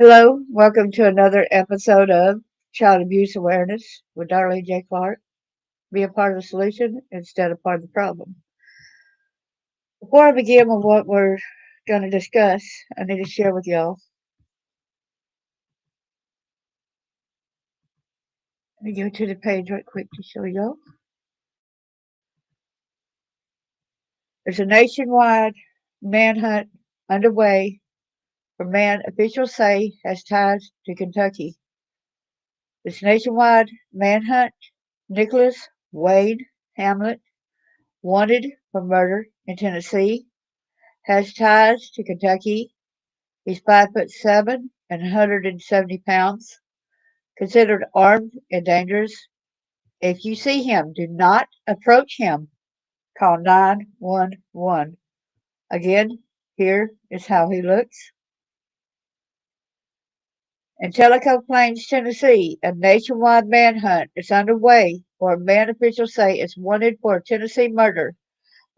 Hello, welcome to another episode of Child Abuse Awareness with Darlene J. Clark. Be a part of the solution instead of part of the problem. Before I begin with what we're going to discuss, I need to share with y'all. Let me go to the page right quick to show y'all. There's a nationwide manhunt underway for man officials say has ties to Kentucky. This nationwide manhunt, Nicholas Wade Hamlet, wanted for murder in Tennessee, has ties to Kentucky. He's 5'7" and 170 pounds, considered armed and dangerous. If you see him, do not approach him. Call 911. Again, here is how he looks. In Tellico Plains, Tennessee, a nationwide manhunt is underway where man officials say is wanted for a Tennessee murder.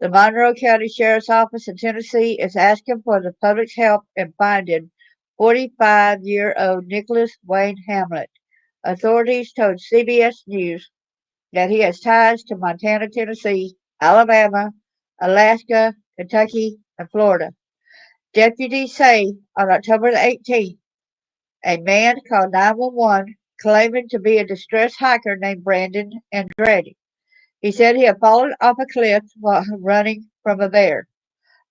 The Monroe County Sheriff's Office in Tennessee is asking for the public's help in finding 45-year-old Nicholas Wayne Hamlet. Authorities told CBS News that he has ties to Montana, Tennessee, Alabama, Alaska, Kentucky, and Florida. Deputies say on October the 18th, a man called 911 claiming to be a distressed hiker named Brandon Andretti. He said he had fallen off a cliff while running from a bear.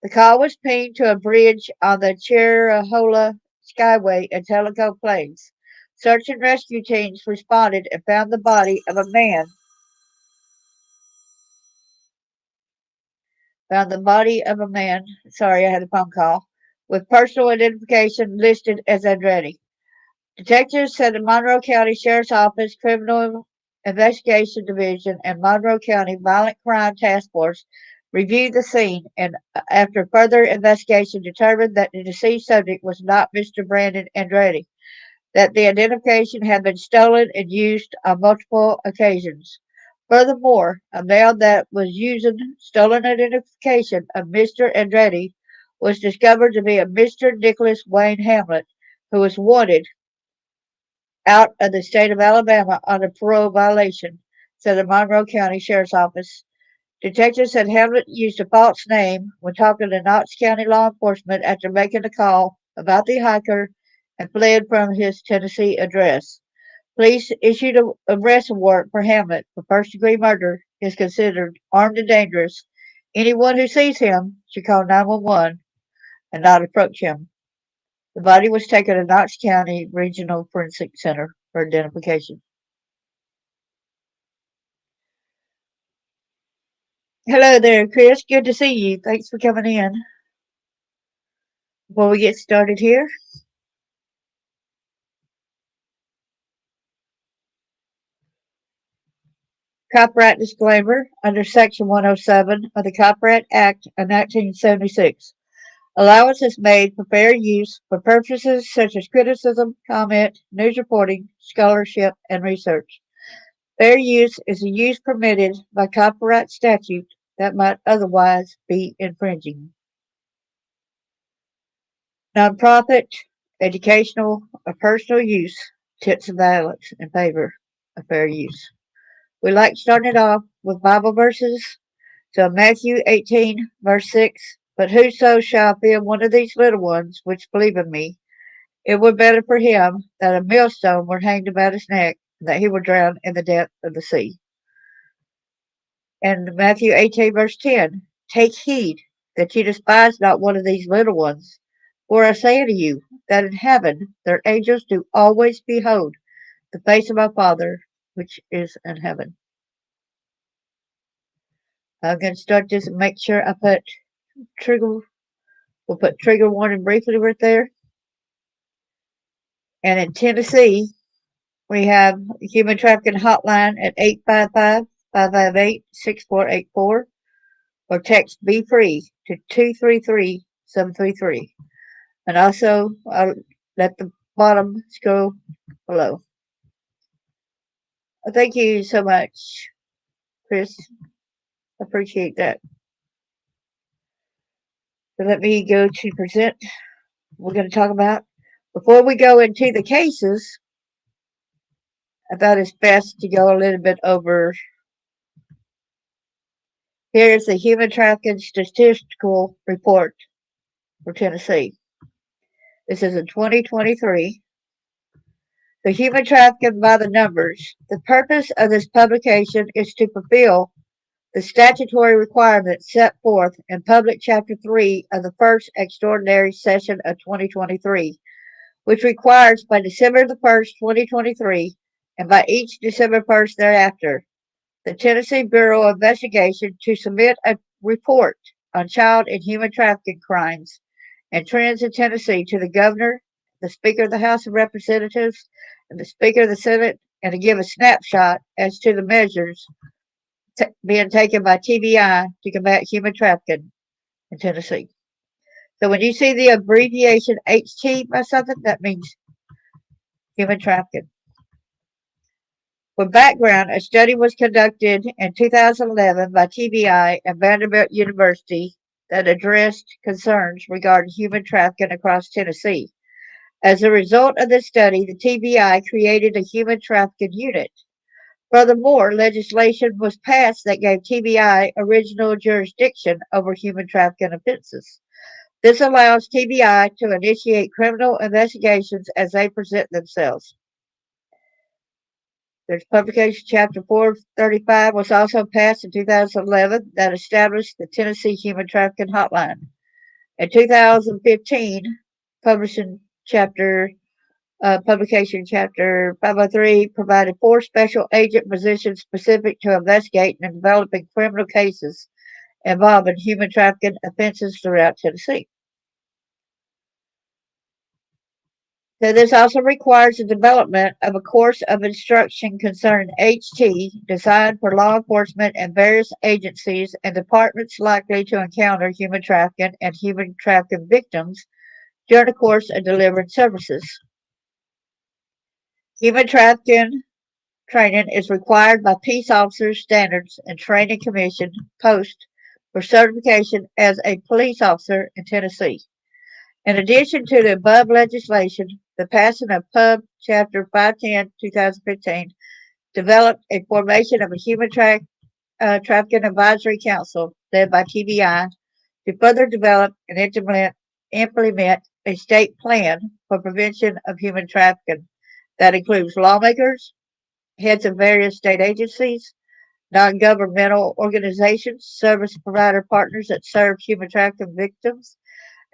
The call was pinged to a bridge on the Cherhola Skyway in Tellico Plains. Search and rescue teams responded and found the body of a man. Sorry, I had a phone call. With personal identification listed as Andretti. Detectives said the Monroe County Sheriff's Office Criminal Investigation Division and Monroe County Violent Crime Task Force reviewed the scene and, after further investigation, determined that the deceased subject was not Mr. Brandon Andretti, that the identification had been stolen and used on multiple occasions. Furthermore, a male that was using stolen identification of Mr. Andretti was discovered to be a Mr. Nicholas Wayne Hamlet, who was wanted out of the state of Alabama on a parole violation, said the Monroe County Sheriff's Office. Detectives said Hamlet used a false name when talking to Knox County law enforcement after making a call about the hiker and fled from his Tennessee address. Police issued an arrest warrant for Hamlet for first-degree murder. He is considered armed and dangerous. Anyone who sees him should call 911 and not approach him. The body was taken to Knox County Regional Forensic Center for identification. Hello there, Chris. Good to see you. Thanks for coming in. Before we get started here, copyright disclaimer under Section 107 of the Copyright Act of 1976. Allowance is made for fair use for purposes such as criticism, comment, news reporting, scholarship, and research. Fair use is a use permitted by copyright statute that might otherwise be infringing. Nonprofit, educational, or personal use tips the balance in favor of fair use. We like starting it off with Bible verses. So Matthew 18, verse 6, but whoso shall offend one of these little ones which believe in me, it were better for him that a millstone were hanged about his neck, and that he were drowned in the depth of the sea. And Matthew 18, verse 10, take heed that ye despise not one of these little ones. For I say unto you, that in heaven their angels do always behold the face of my Father which is in heaven. I'm going to start this and make sure I put trigger. We'll put trigger warning briefly right there. And in Tennessee, we have a human trafficking hotline at 855-558-6484 or text Be Free to 233-733. And also, I'll let the bottom scroll below. Thank you so much, Chris. Appreciate that. So let me go to present. We're going to talk about Before we go into the cases, I thought it's best to go a little bit over. Here's the Human Trafficking Statistical Report for Tennessee. This is in 2023. The Human Trafficking by the Numbers. The purpose of this publication is to fulfill the statutory requirements set forth in Public Chapter 3 of the first extraordinary session of 2023, which requires by December the 1st, 2023, and by each December 1st thereafter, the Tennessee Bureau of Investigation to submit a report on child and human trafficking crimes and trends in Tennessee to the governor, the Speaker of the House of Representatives, and the Speaker of the Senate, and to give a snapshot as to the measures being taken by TBI to combat human trafficking in Tennessee. So when you see the abbreviation HT by something, that means human trafficking. For background, a study was conducted in 2011 by TBI and Vanderbilt University that addressed concerns regarding human trafficking across Tennessee. As a result of this study, the TBI created a human trafficking unit. Furthermore, legislation was passed that gave TBI original jurisdiction over human trafficking offenses. This allows TBI to initiate criminal investigations as they present themselves. There's publication chapter 435 was also passed in 2011 that established the Tennessee Human Trafficking Hotline. In 2015, publication chapter 503 provided 4 special agent positions specific to investigating and developing criminal cases involving human trafficking offenses throughout Tennessee. So this also requires the development of a course of instruction concerning HT designed for law enforcement and various agencies and departments likely to encounter human trafficking and human trafficking victims during the course of delivering services. Human trafficking training is required by Peace Officers Standards and Training Commission post for certification as a police officer in Tennessee. In addition to the above legislation, the passing of Pub Chapter 510, 2015, developed a formation of a human trafficking advisory council led by TBI to further develop and implement a state plan for prevention of human trafficking that includes lawmakers, heads of various state agencies, non-governmental organizations, service provider partners that serve human trafficking victims,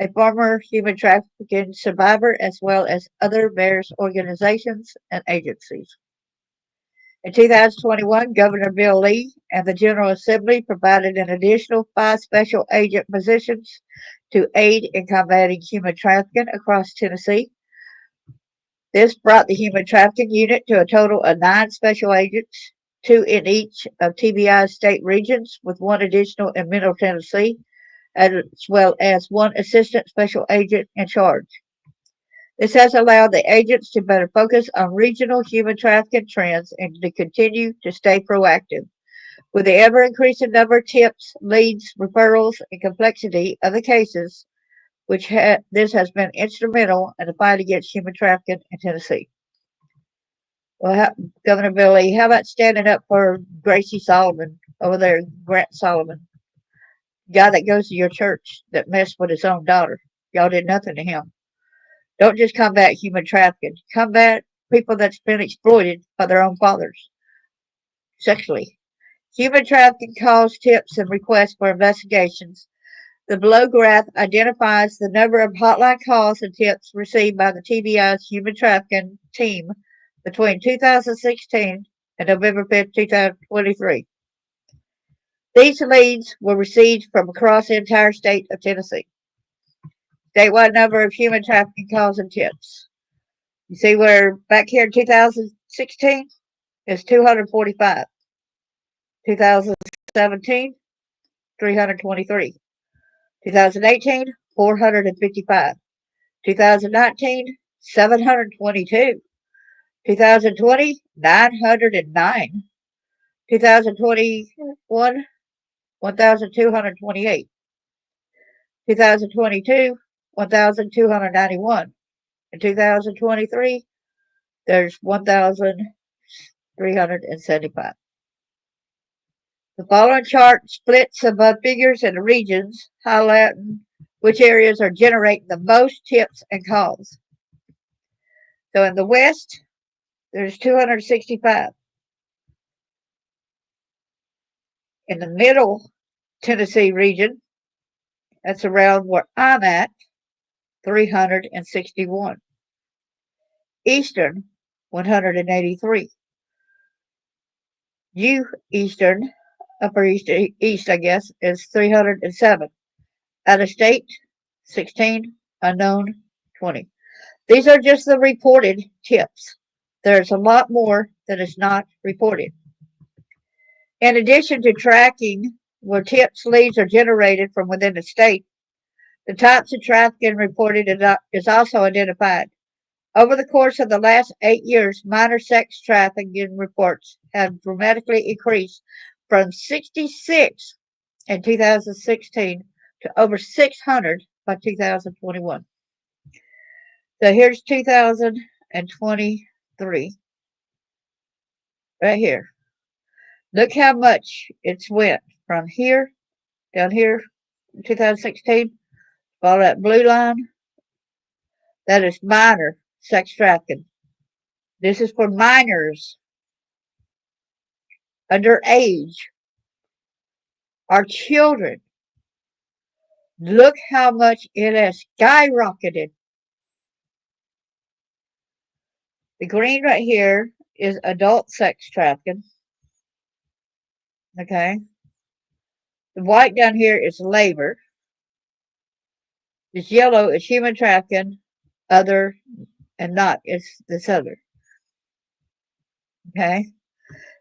a former human trafficking survivor, as well as other various organizations and agencies. In 2021, Governor Bill Lee and the General Assembly provided an additional 5 special agent positions to aid in combating human trafficking across Tennessee. This brought the human trafficking unit to a total of 9 special agents, 2 in each of TBI's state regions, with 1 additional in Middle Tennessee, as well as 1 assistant special agent in charge. This has allowed the agents to better focus on regional human trafficking trends and to continue to stay proactive. With the ever-increasing number of tips, leads, referrals, and complexity of the cases, this has been instrumental in the fight against human trafficking in Tennessee. Well, Governor Bill Lee, how about standing up for Gracie Solomon over there, Grant Solomon? Guy that goes to your church that messed with his own daughter. Y'all did nothing to him. Don't just combat human trafficking. Combat people that's been exploited by their own fathers sexually. Human trafficking calls, tips, and requests for investigations. The below graph identifies the number of hotline calls and tips received by the TBI's human trafficking team between 2016 and November 5th, 2023. These leads were received from across the entire state of Tennessee. Statewide number of human trafficking calls and tips. You see where back here in 2016 is 245. 2017, 323. 2018, 455. 2019, 722. 2020, 909. 2021, 1,228. 2022, 1,291. In 2023, there's 1,375. The following chart splits above figures into regions, highlighting which areas are generating the most tips and calls. So in the West, there's 265. In the Middle Tennessee region, that's around where I'm at, 361. Eastern, 183. Eastern, Upper East, I guess, is 307. Out of state, 16. Unknown, 20. These are just the reported tips. There's a lot more that is not reported. In addition to tracking where tips leads are generated from within the state, the types of trafficking reported is also identified. Over the course of the last 8 years, minor sex trafficking reports have dramatically increased from 66 in 2016 to over 600 by 2021. So here's 2023, right here. Look how much it's went from here down here, 2016. Follow that blue line. That is minor sex trafficking. This is for minors underage. Our children. Look how much it has skyrocketed. The green right here is adult sex trafficking. Okay. The white down here is labor. This yellow is human trafficking, other, and not. It's this other. Okay.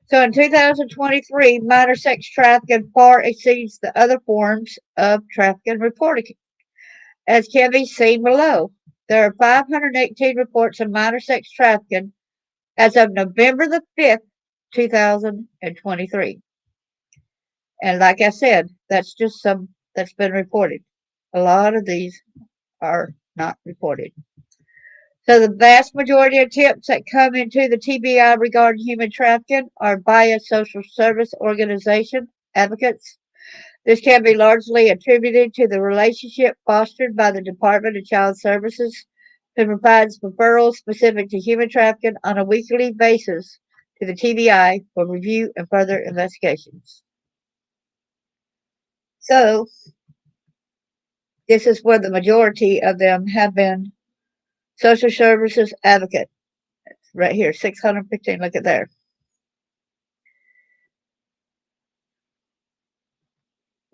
So in 2023, minor sex trafficking far exceeds the other forms of trafficking reported, as can be seen below. There are 518 reports of minor sex trafficking as of November the 5th, 2023. And like I said, that's just some that's been reported. A lot of these are not reported. So the vast majority of tips that come into the TBI regarding human trafficking are via social service organization advocates. This can be largely attributed to the relationship fostered by the Department of Child Services, who provides referrals specific to human trafficking on a weekly basis to the TBI for review and further investigations. So, this is where the majority of them have been social services advocate. Right here, 615. Look at there.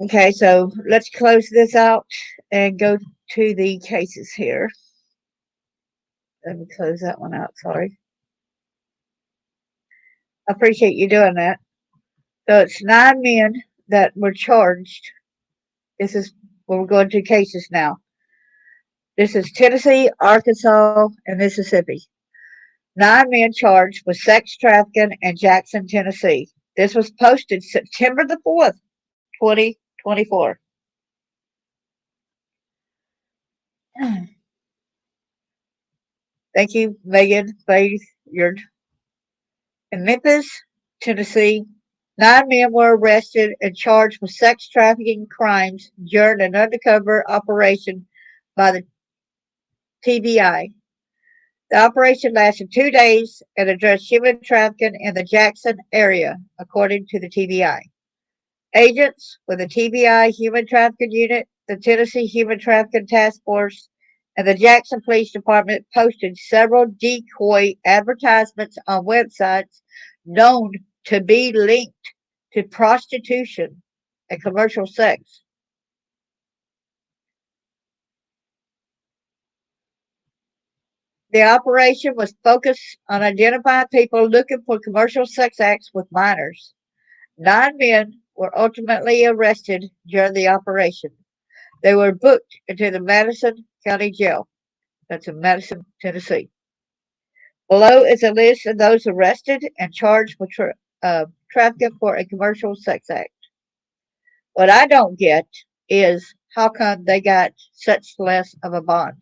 Okay, so let's close this out and go to the cases here. Let me close that one out. Sorry. I appreciate you doing that. So it's 9 men that were charged. This is where we're going to cases now. This is Tennessee, Arkansas, and Mississippi. 9 men charged with sex trafficking in Jackson, Tennessee. This was posted September the 4th, 2024. Thank you, Megan Faith. You're in Memphis, Tennessee. 9 men were arrested and charged with sex trafficking crimes during an undercover operation by the TBI. The operation lasted 2 days and addressed human trafficking in the Jackson area, according to the TBI. Agents with the TBI Human Trafficking Unit, the Tennessee Human Trafficking Task Force, and the Jackson Police Department posted several decoy advertisements on websites known to be linked to prostitution and commercial sex. The operation was focused on identifying people looking for commercial sex acts with minors. 9 men were ultimately arrested during the operation. They were booked into the Madison County Jail. That's in Madison, Tennessee. Below is a list of those arrested and charged with trafficking for a commercial sex act. What I don't get is how come they got such less of a bond.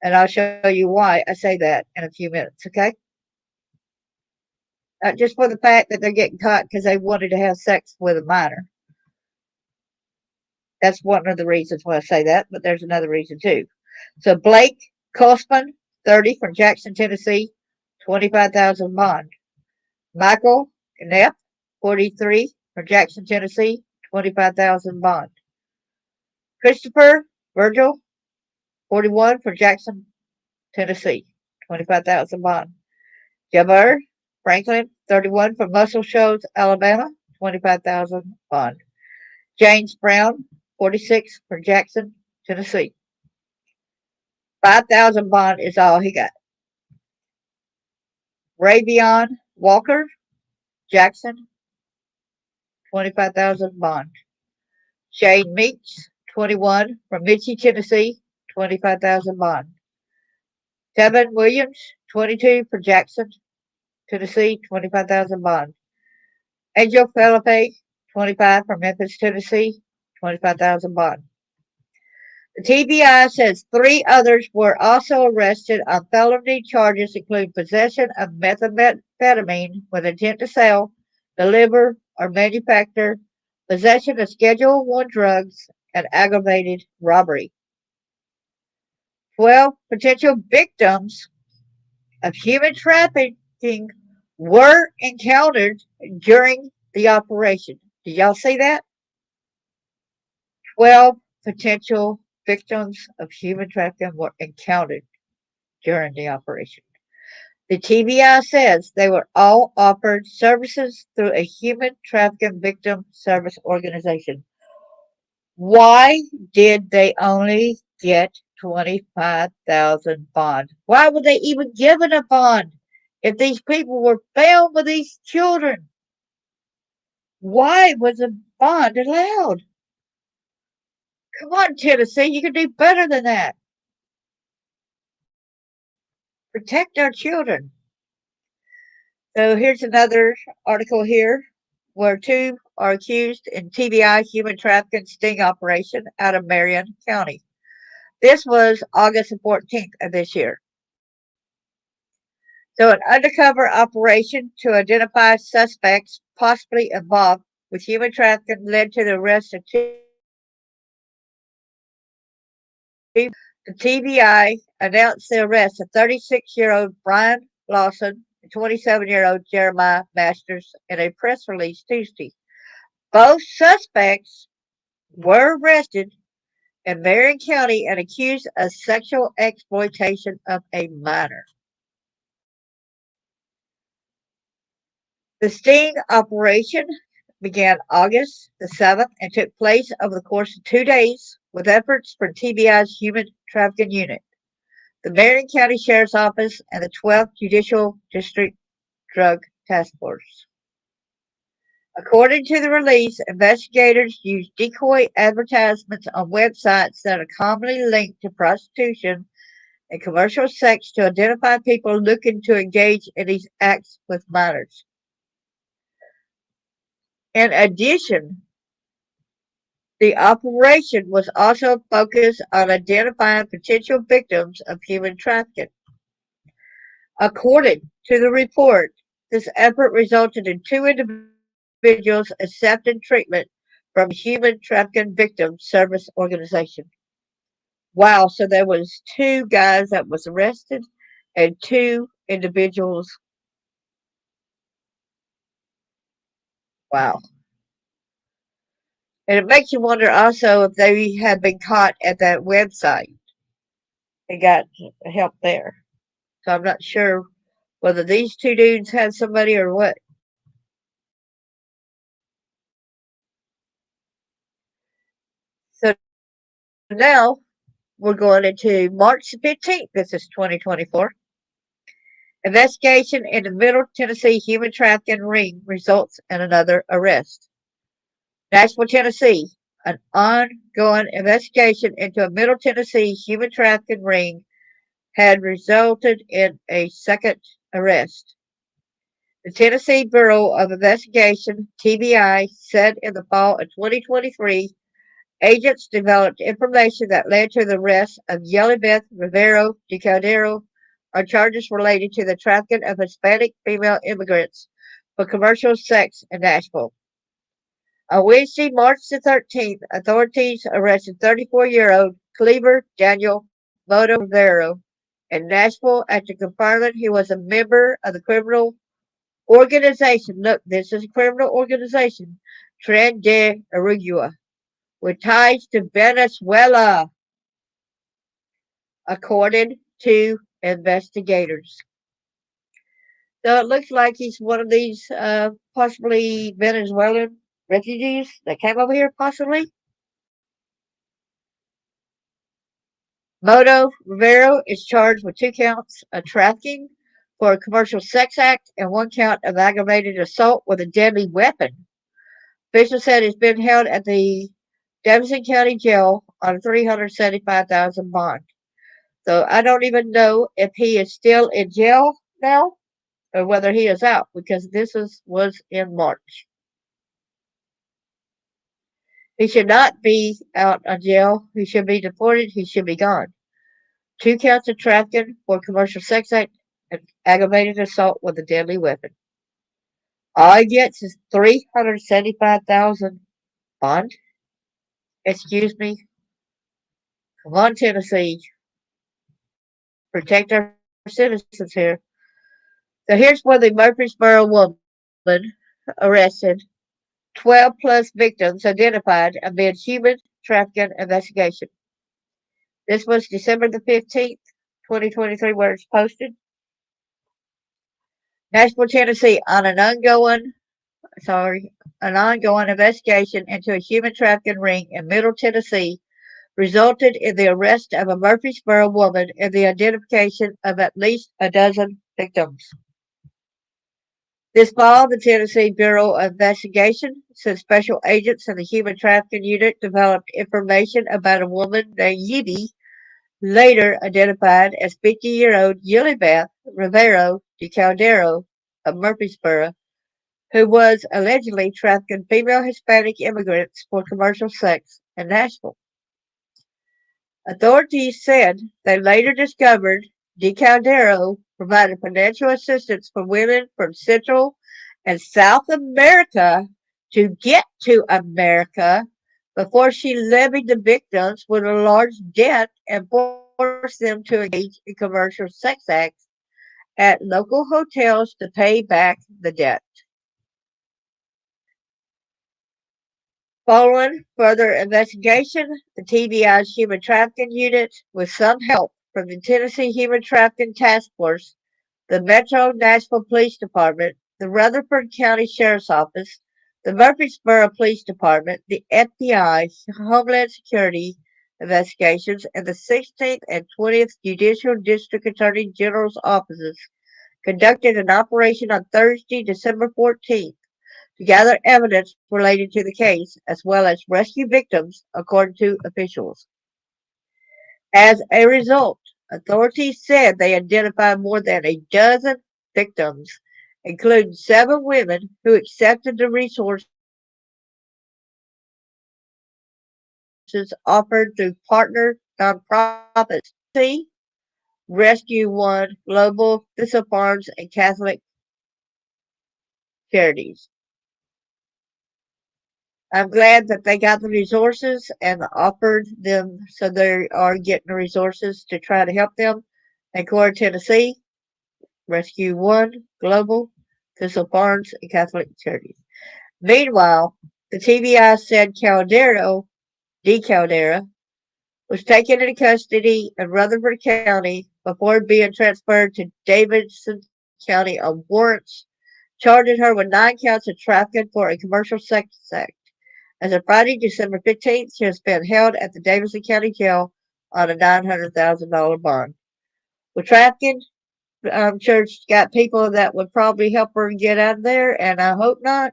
and I'll show you why I say that in a few minutes, okay? Just for the fact that they're getting caught because they wanted to have sex with a minor. That's one of the reasons why I say that, but there's another reason too. So Blake Kosman, 30, from Jackson, Tennessee, 25,000 bond. Michael Knapp, 43, from Jackson, Tennessee, 25,000 bond. Christopher Virgil, 41, from Jackson, Tennessee, 25,000 bond. Javier Franklin, 31, from Muscle Shoals, Alabama, 25,000 bond. James Brown, 46, from Jackson, Tennessee. 5,000 bond is all he got. Ravion Walker, Jackson, 25,000 bond. Shane Meeks, 21, from Mitchie, Tennessee, 25,000 bond. Tevin Williams, 22, from Jackson, Tennessee, 25,000 bond. Angel Felipe, 25, from Memphis, Tennessee, 25,000 bond. The TBI says 3 others were also arrested on felony charges, including possession of methamphetamine with intent to sell, deliver, or manufacture, possession of Schedule 1 drugs, and aggravated robbery. 12 potential victims of human trafficking were encountered during the operation. Did y'all see that? 12 potential victims of human trafficking were encountered during the operation. The TBI says they were all offered services through a human trafficking victim service organization. Why did they only get 25,000 bond? Why were they even given a bond if these people were found with these children? Why was a bond allowed? Come on, Tennessee, you can do better than that. Protect our children. So here's another article here where 2 are accused in TBI human trafficking sting operation out of Marion County. This was August 14th of this year. So an undercover operation to identify suspects possibly involved with human trafficking led to the arrest of 2 The TBI announced the arrest of 36-year-old Brian Lawson and 27-year-old Jeremiah Masters in a press release Tuesday. Both suspects were arrested in Marion County and accused of sexual exploitation of a minor. The sting operation began August the 7th and took place over the course of 2 days with efforts from TBI's Human Trafficking Unit, the Marion County Sheriff's Office, and the 12th Judicial District Drug Task Force. According to the release, investigators used decoy advertisements on websites that are commonly linked to prostitution and commercial sex to identify people looking to engage in these acts with minors. In addition, the operation was also focused on identifying potential victims of human trafficking. According to the report, this effort resulted in 2 individuals accepting treatment from a human trafficking victim service organization. Wow, so there was 2 guys that was arrested and 2 individuals. Wow. And it makes you wonder also if they had been caught at that website and got help there. So I'm not sure whether these 2 dudes had somebody or what. So now we're going into March 15th. This is 2024. Investigation into Middle Tennessee human trafficking ring results in another arrest. Nashville, Tennessee. An ongoing investigation into a Middle Tennessee human trafficking ring had resulted in a second arrest. The Tennessee Bureau of Investigation, TBI, said in the fall of 2023 Agents developed information that led to the arrest of Yelibeth Rivero de Caldero on charges related to the trafficking of Hispanic female immigrants for commercial sex in Nashville. On Wednesday, March the 13th, authorities arrested 34-year-old Cleaver Daniel Moto Rivero in Nashville after confirming he was a member of the criminal organization. Look, this is a criminal organization, Tren de Aragua, with ties to Venezuela, according to investigators. So it looks like he's one of these possibly Venezuelan refugees that came over here, possibly. Moto Rivero is charged with 2 counts of trafficking for a commercial sex act and 1 count of aggravated assault with a deadly weapon. Officials said he's been held at the Davidson County Jail on a $375,000 bond. So I don't even know if he is still in jail now or whether he is out because was in March. He should not be out of jail. He should be deported. He should be gone. 2 counts of trafficking for commercial sex act and aggravated assault with a deadly weapon. All he gets is 375,000 bond. Excuse me. Come on, Tennessee. Protect our citizens here. So here's where the Murfreesboro woman arrested 12 plus victims identified amid human trafficking investigation. This was December the 15th, 2023, where it's posted. Nashville, Tennessee, on an ongoing investigation into a human trafficking ring in Middle Tennessee resulted in the arrest of a Murfreesboro woman and the identification of at least a dozen victims. This fall, the Tennessee Bureau of Investigation said special agents in the Human Trafficking Unit developed information about a woman named Yibi, later identified as 50-year-old Yulibeth Rivero de Caldero of Murfreesboro, who was allegedly trafficking female Hispanic immigrants for commercial sex in Nashville. Authorities said they later discovered De Caldero provided financial assistance for women from Central and South America to get to America before she levied the victims with a large debt and forced them to engage in commercial sex acts at local hotels to pay back the debt. Following further investigation, the TBI's Human Trafficking Unit, with some help from the Tennessee Human Trafficking Task Force, the Metro Nashville Police Department, the Rutherford County Sheriff's Office, the Murfreesboro Police Department, the FBI, Homeland Security Investigations, and the 16th and 20th Judicial District Attorney General's offices conducted an operation on Thursday, December 14th to gather evidence related to the case, as well as rescue victims, according to officials. As a result, authorities said they identified more than a dozen victims, including 7 women who accepted the resources offered through partner nonprofits Tennessee, Rescue One, Global, Thistle Farms, and Catholic Charities. I'm glad that they got the resources and offered them, so they are getting the resources to try to help them. And Core Tennessee, Rescue One, Global, Thistle Farms, and Catholic Charities. Meanwhile, the TBI said Caldera, was taken into custody in Rutherford County before being transferred to Davidson County on warrants, charging her with 9 counts of trafficking for a commercial sex act. As of Friday, December 15th, she has been held at the Davidson County Jail on a $900,000 bond. With trafficking, I'm sure she's got people that would probably help her get out of there, and I hope not.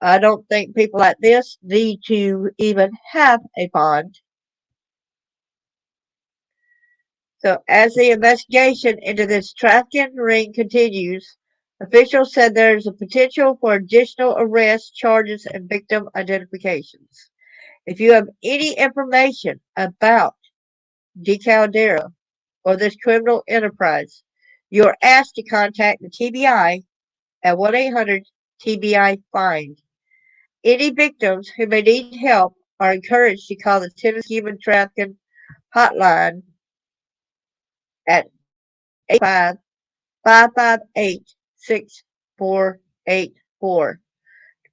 I don't think people like this need to even have a bond. So, as the investigation into this trafficking ring continues, officials said there is a potential for additional arrests, charges, and victim identifications. If you have any information about DeCaldera or this criminal enterprise, you are asked to contact the TBI at 1-800-TBI-FIND. Any victims who may need help are encouraged to call the Tennessee Human Trafficking Hotline at 855-558-6484. To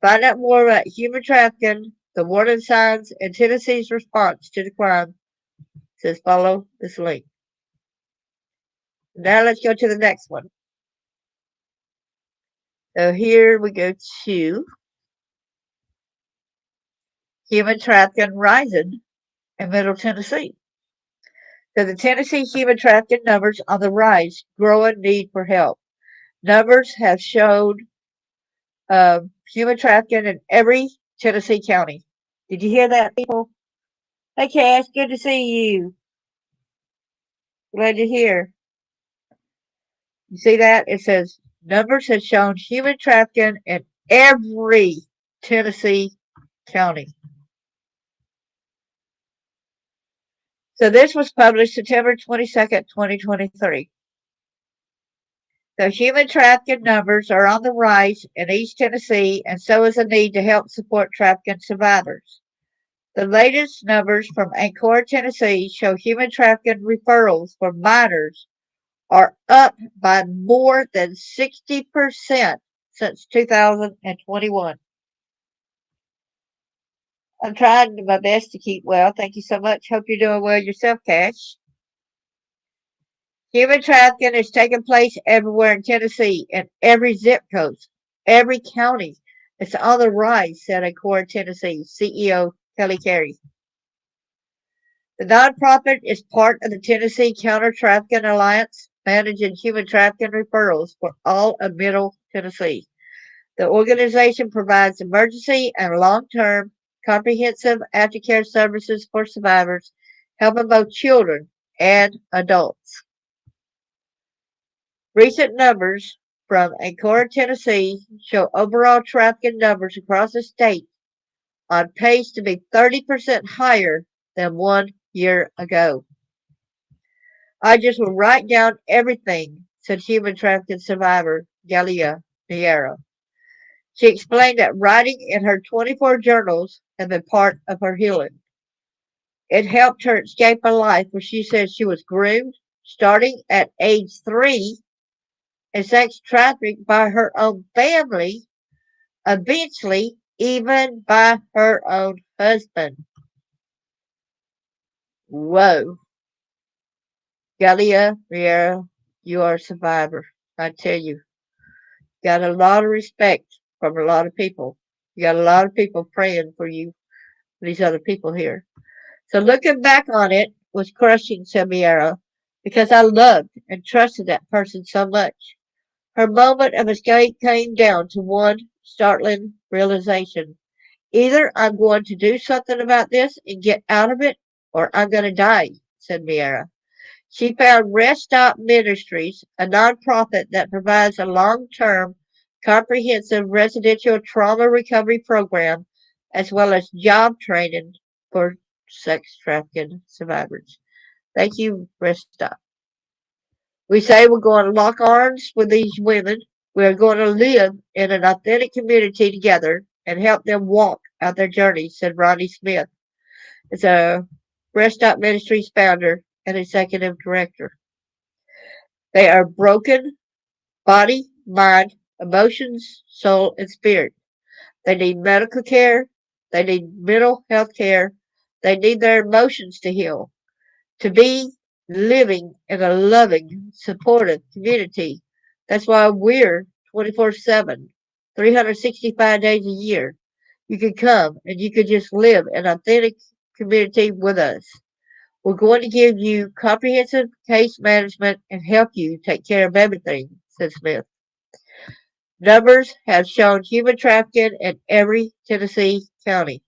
find out more about human trafficking, the warning signs, and Tennessee's response to the crime, says follow this link. Now let's go to the next one. So here we go to human trafficking rising in Middle Tennessee. So the Tennessee human trafficking numbers on the rise, growing need for help. Numbers have showed human trafficking in every Tennessee county. Did you hear that, people? Hey, Cash, good to see you. Glad you're here. You see that? It says numbers have shown human trafficking in every Tennessee county. So this was published September 22nd, 2023. So human trafficking numbers are on the rise in East Tennessee, and so is the need to help support trafficking survivors. The latest numbers from Ancora, Tennessee show human trafficking referrals for minors are up by more than 60% since 2021. I'm trying my best to keep well. Thank you so much. Hope you're doing well yourself, Cash. Human trafficking is taking place everywhere in Tennessee, in every zip code, every county. It's on the rise, said Ancora, Tennessee CEO Kelly Carey. The nonprofit is part of the Tennessee Counter-Trafficking Alliance, managing human trafficking referrals for all of Middle Tennessee. The organization provides emergency and long-term comprehensive aftercare services for survivors, helping both children and adults. Recent numbers from Ancora, Tennessee show overall trafficking numbers across the state on pace to be 30% higher than 1 year ago. I just will write down everything, said human trafficking survivor Galia Niera. She explained that writing in her 24 journals had been part of her healing. It helped her escape a life where she said she was groomed starting at age 3 and sex trafficked by her own family, eventually even by her own husband. Whoa. Galia Riera, you are a survivor. I tell you, got a lot of respect from a lot of people. You got a lot of people praying for you, these other people here. So looking back on it was crushing, said Miera, because I loved and trusted that person so much. Her moment of escape came down to one startling realization. Either I'm going to do something about this and get out of it, or I'm going to die, said Miera. She found Rest Stop Ministries, a nonprofit that provides a long-term, comprehensive residential trauma recovery program, as well as job training for sex trafficking survivors. Thank you, Rest Stop. We say we're going to lock arms with these women. We are going to live in an authentic community together and help them walk out their journey, said Ronnie Smith. It's a Rest Stop Ministries founder and executive director. They are broken body, mind, emotions, soul, and spirit. They need medical care. They need mental health care. They need their emotions to heal, to be living in a loving, supportive community. That's why we're 24/7, 365 days a year. You can come and you can just live in an authentic community with us. We're going to give you comprehensive case management and help you take care of everything, said Smith. Numbers have shown human trafficking in every Tennessee county.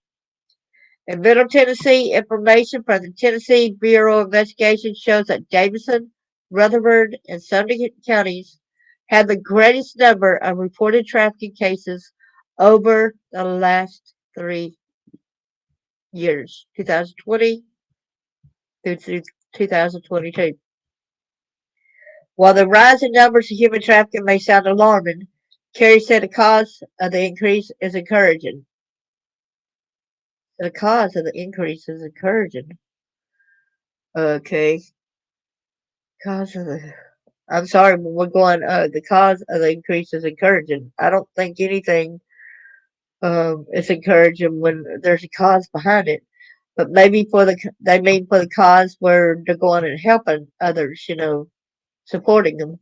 In Middle Tennessee, information from the Tennessee Bureau of Investigation shows that Davidson, Rutherford, and Sumter counties had the greatest number of reported trafficking cases over the last 3 years, 2020 through 2022. While the rise in numbers of human trafficking may sound alarming, Kerry said the cause of the increase is encouraging. The cause of the increase is encouraging. Okay. Cause of the I'm sorry, but we're going the cause of the increase is encouraging. I don't think anything is encouraging when there's a cause behind it. But maybe they mean for the cause where they're going and helping others, supporting them.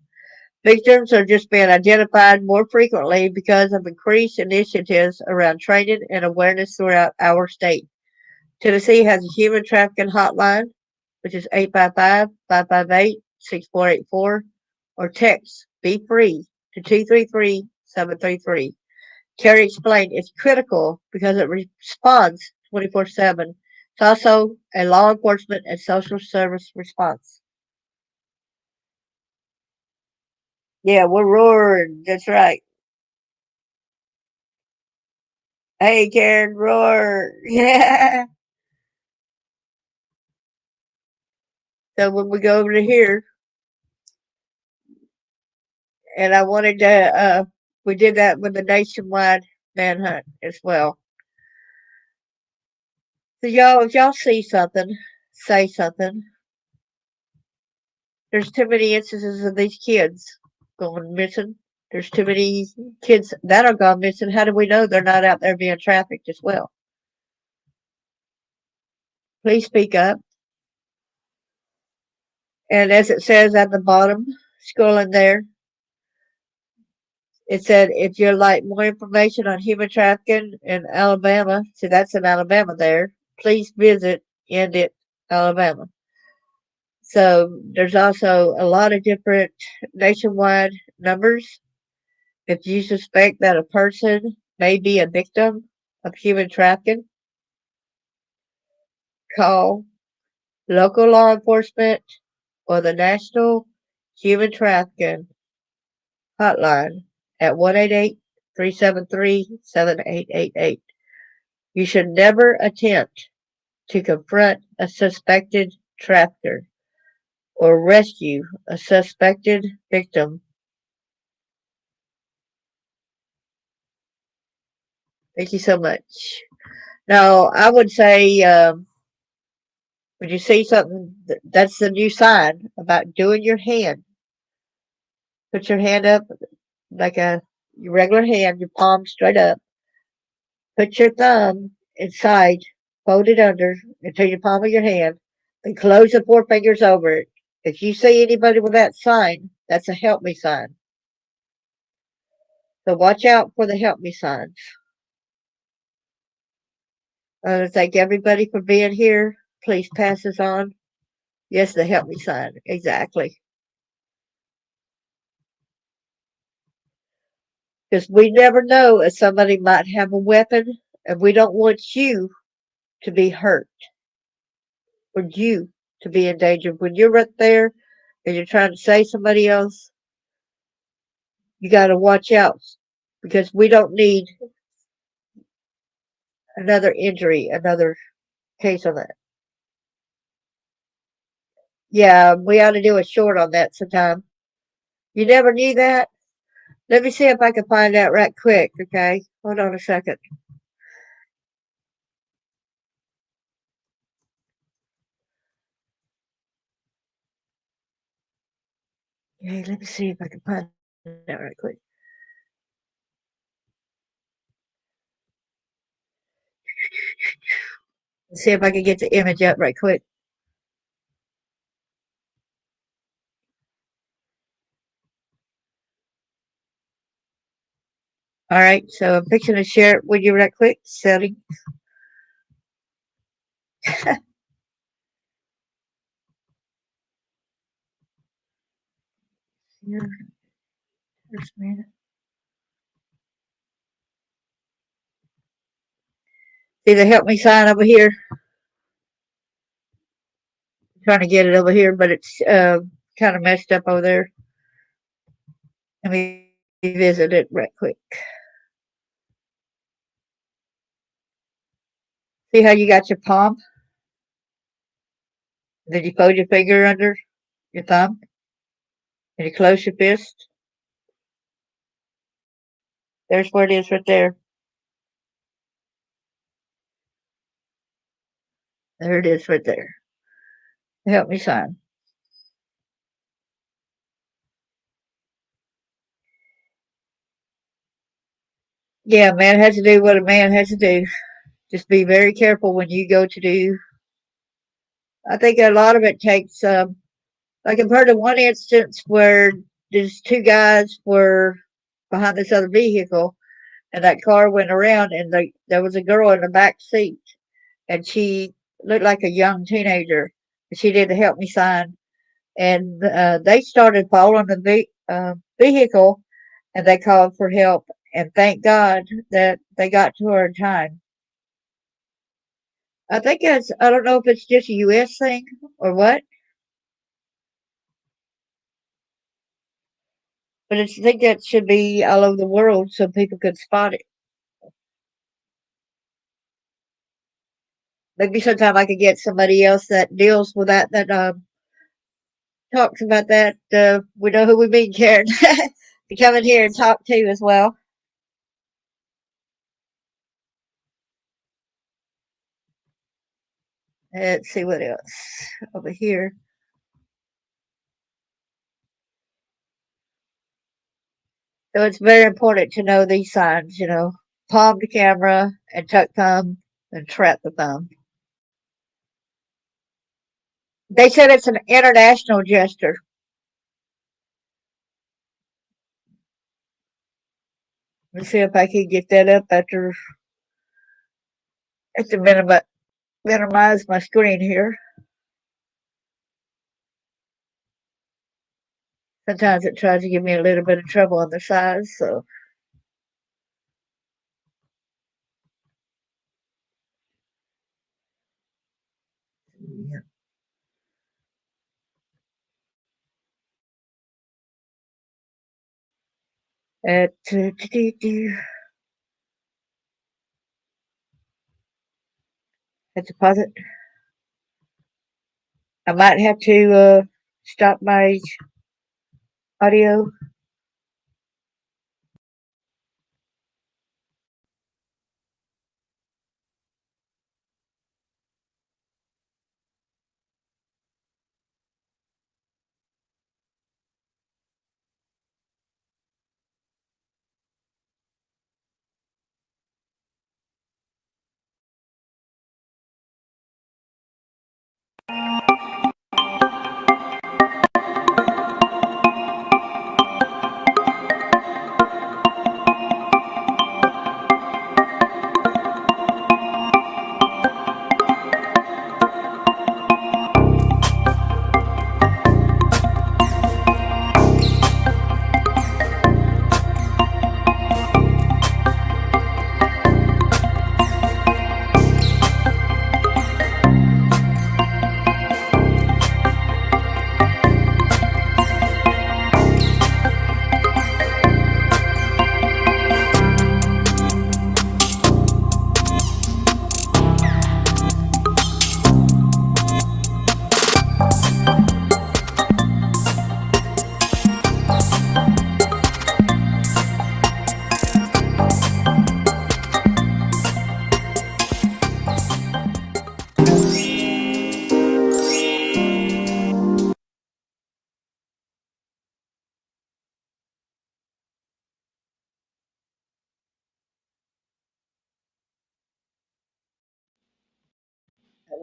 Victims are just being identified more frequently because of increased initiatives around training and awareness throughout our state. Tennessee has a human trafficking hotline, which is 855-558-6484, or text Be Free to 233-733. Terry explained it's critical because it responds 24/7. It's also a law enforcement and social service response. Yeah, we're roaring. That's right. Hey, Karen, roar. Yeah. So when we go over to here, and I wanted to, we did that with the nationwide manhunt as well. So y'all, if y'all see something, say something. There's too many instances of these kids going missing. There's too many kids that are gone missing. How do we know they're not out there being trafficked as well? Please speak up. And as it says at the bottom, scrolling there, it said if you'd like more information on human trafficking in Alabama, see that's in Alabama there, please visit End It, Alabama. So there's also a lot of different nationwide numbers. If you suspect that a person may be a victim of human trafficking, call local law enforcement or the National Human Trafficking Hotline at 1-888-373-7888. You should never attempt to confront a suspected trafficker or rescue a suspected victim. Thank you so much. Now, I would say when you see something, that's the new sign about doing your hand. Put your hand up like your regular hand, your palm straight up. Put your thumb inside, fold it under into your palm of your hand, and close the four fingers over it. If you see anybody with that sign, that's a help me sign. So watch out for the help me signs. I want to thank everybody for being here. Please pass this on. Yes, the help me sign. Exactly. Because we never know if somebody might have a weapon, and we don't want you to be hurt or you to be in danger. When you're right there and you're trying to save somebody else, you got to watch out because we don't need another injury, another case on that. Yeah, we ought to do a short on that sometime. You never knew that? Let me see if I can find out right quick, okay? Hold on a second. Okay, let me see if I can find that right quick. See if I can get the image up right quick. All right, so I'm fixing to share it with you right quick. Setting. Here, just a minute. See the help me sign over here? I'm trying to get it over here, but it's kind of messed up over there. Let me visit it right quick. See how you got your palm? Then you fold your finger under your thumb and you close your fist. There's where it is right there. There it is right there. Help me sign. Yeah, man has to do what a man has to do. Just be very careful when you go to do. I think a lot of it takes, like I've heard of one instance where these two guys were behind this other vehicle, and that car went around, and there was a girl in the back seat, and she looked like a young teenager. And she did a help me sign, and they started following the vehicle, and they called for help. And thank God that they got to her in time. I think I don't know if it's just a U.S. thing or what, but I think that should be all over the world so people could spot it. Maybe sometime I could get somebody else that deals with that talks about that. We know who we mean, Karen, to come in here and talk to as well. Let's see what else over here. So it's very important to know these signs, palm to camera and tuck thumb and trap the thumb. They said it's an international gesture. Let's see if I can get that up after minimize my screen here. Sometimes it tries to give me a little bit of trouble on the size, so yeah. At deposit. I might have to stop my audio.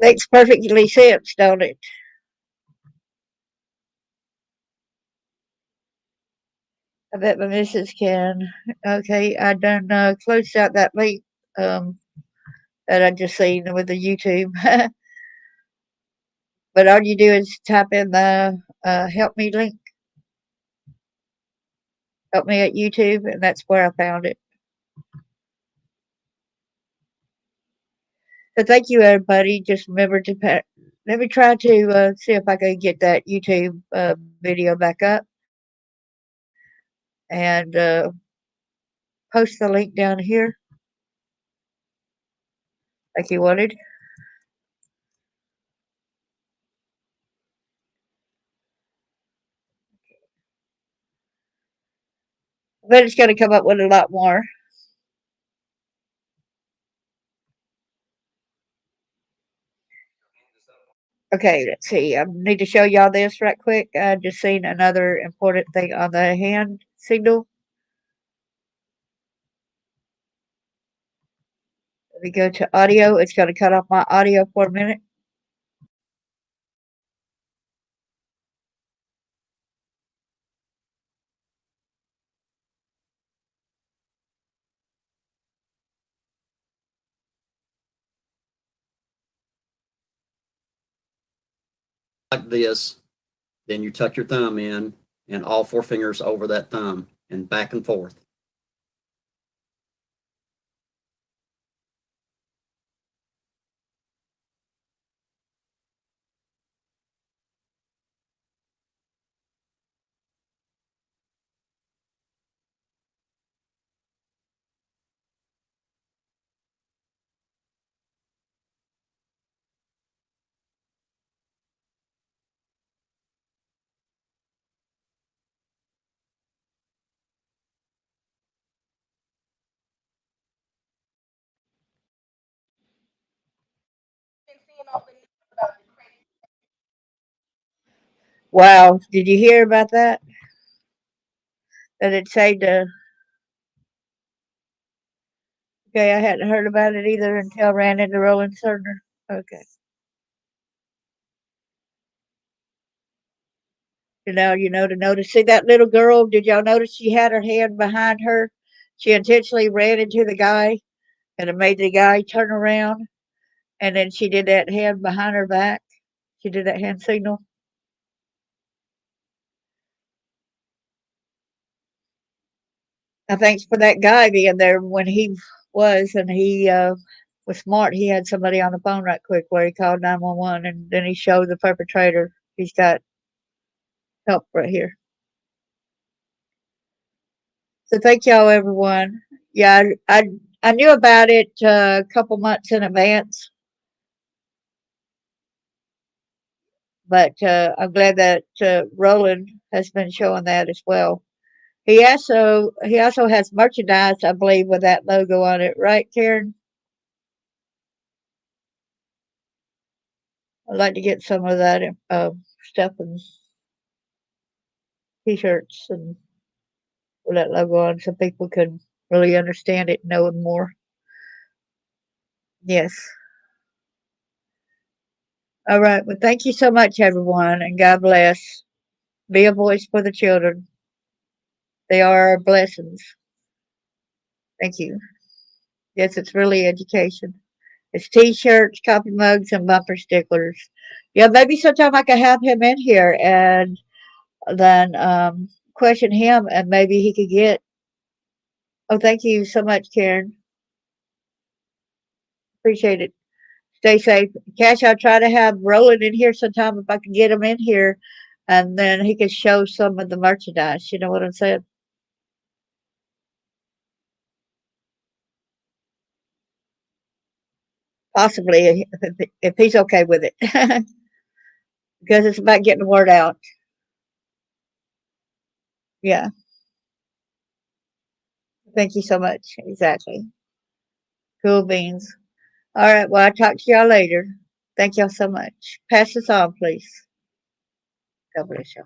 It makes perfectly sense, don't it? I bet my missus can. Okay, I done closed out that link um, that I just seen with the YouTube. But all you do is type in the help me link, help me at YouTube, and that's where I found it. So thank you, everybody. Just remember to let me try to see if I can get that YouTube video back up and post the link down here. like you wanted. But it's going to come up with a lot more. Okay, let's see. I need to show y'all this right quick. I just seen another important thing on the hand signal. Let me go to audio. It's going to cut off my audio for a minute. Like this, then you tuck your thumb in and all four fingers over that thumb and back and forth. Wow, did you hear about that? That it saved a. Okay, I hadn't heard about it either until I ran into Roland Cerner. Okay. To notice. See that little girl? Did y'all notice she had her hand behind her? She intentionally ran into the guy and it made the guy turn around. And then she did that hand behind her back. She did that hand signal. I thanks for that guy being there when he was, and he was smart. He had somebody on the phone right quick where he called 911, and then he showed the perpetrator he's got help right here. So thank y'all, everyone. Yeah, I knew about it a couple months in advance, but I'm glad that Roland has been showing that as well. He also has merchandise, I believe, with that logo on it, right, Karen? I'd like to get some of that stuff and T-shirts and with that logo on, so people can really understand it, and know it more. Yes. All right. Well, thank you so much, everyone, and God bless. Be a voice for the children. They are blessings. Thank you. Yes, it's really education. It's T-shirts, coffee mugs, and bumper stickers. Yeah, maybe sometime I could have him in here and then question him, and maybe he could get. Oh, thank you so much, Karen. Appreciate it. Stay safe. Cash, I'll try to have Roland in here sometime if I can get him in here, and then he could show some of the merchandise. You know what I'm saying? Possibly, if he's okay with it, because it's about getting the word out. Yeah. Thank you so much. Exactly. Cool beans. All right. Well, I'll talk to y'all later. Thank y'all so much. Pass this on, please. God bless you.